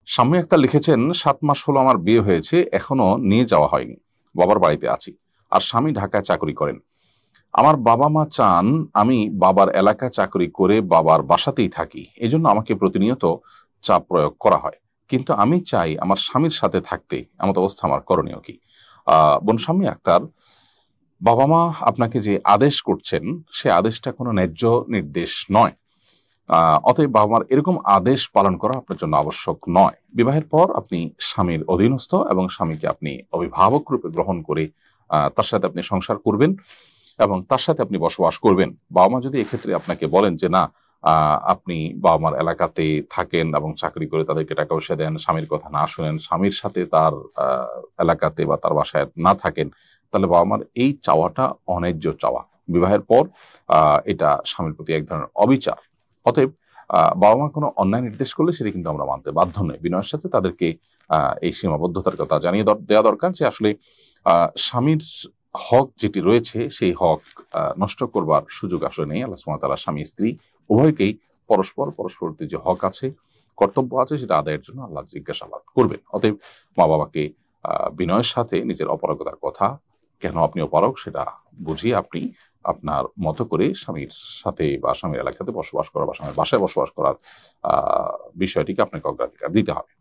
শাম্মী আক্তার লিখেছেন, ৭ মাস হলো আমার বিয়ে হয়েছে, এখনো নিয়ে যাওয়া হয়নি। বাবার বাড়িতে আছি, আর স্বামী ঢাকায় চাকরি করেন। আমার বাবা মা চান আমি বাবার এলাকায় চাকরি করে বাবার বাসাতেই থাকি, এজন্য আমাকে প্রতিনিয়ত চাপ প্রয়োগ করা হয়। কিন্তু আমি চাই আমার স্বামীর সাথে থাকতে। এমত অবস্থা আমার করণীয় কি? বোন শাম্মী আক্তার, বাবা মা আপনাকে যে আদেশ করছেন, সে আদেশটা কোনো ন্যায্য নির্দেশ নয়। অতএব বাবা মার এরকম আদেশ পালন করা আপনার জন্য আবশ্যক নয়। বিবাহের পর আপনি স্বামীর অধীনস্থ এবং স্বামীকে আপনি অভিভাবক রূপে গ্রহণ করে তার সাথে আপনি সংসার করবেন এবং তার সাথে আপনি বসবাস করবেন। বাবা মা যদি এক্ষেত্রে আপনাকে বলেন যে না, আপনি বাবা মার এলাকাতে থাকেন এবং চাকরি করে তাদেরকে টাকা পয়সা দেন, স্বামীর কথা না শুনেন, স্বামীর সাথে তার এলাকাতে বা তার বাসায় না থাকেন, তাহলে বাবা মার এই চাওয়াটা অন্যায্য চাওয়া। বিবাহের পর এটা স্বামীর প্রতি এক ধরনের অবিচার। অতএব বাবা মা কোনো অন্যায় নির্দেশ করলে সেটা কিন্তু আমরা মানতে বাধ্য নই। বিনয়ের সাথে তাদেরকে এই সীমাবদ্ধতার কথা জানিয়ে দেওয়া দরকার যে আসলে স্বামীর হক যেটি রয়েছে সেই হক নষ্ট করবার সুযোগ আসলে নেই। আল্লাহ সুবহানাহু ওয়া তাআলা স্বামী স্ত্রী উভয়কেই পরস্পর প্রতি যে হক আছে, কর্তব্য আছে, সেটা আদায়ের জন্য আল্লাহ জিজ্ঞাসাবাদ করবেন। অতএব মা বাবাকে বিনয়ের সাথে নিজের অপারগতার কথা, কেন আপনি অপারগ সেটা বুঝিয়ে আপনি আপনার মতো করে স্বামীর সাথে বা স্বামীর এলাকাতে বসবাস করা বা স্বামীর বাসায় বসবাস করার বিষয়টিকে আপনাকে অগ্রাধিকার দিতে হবে।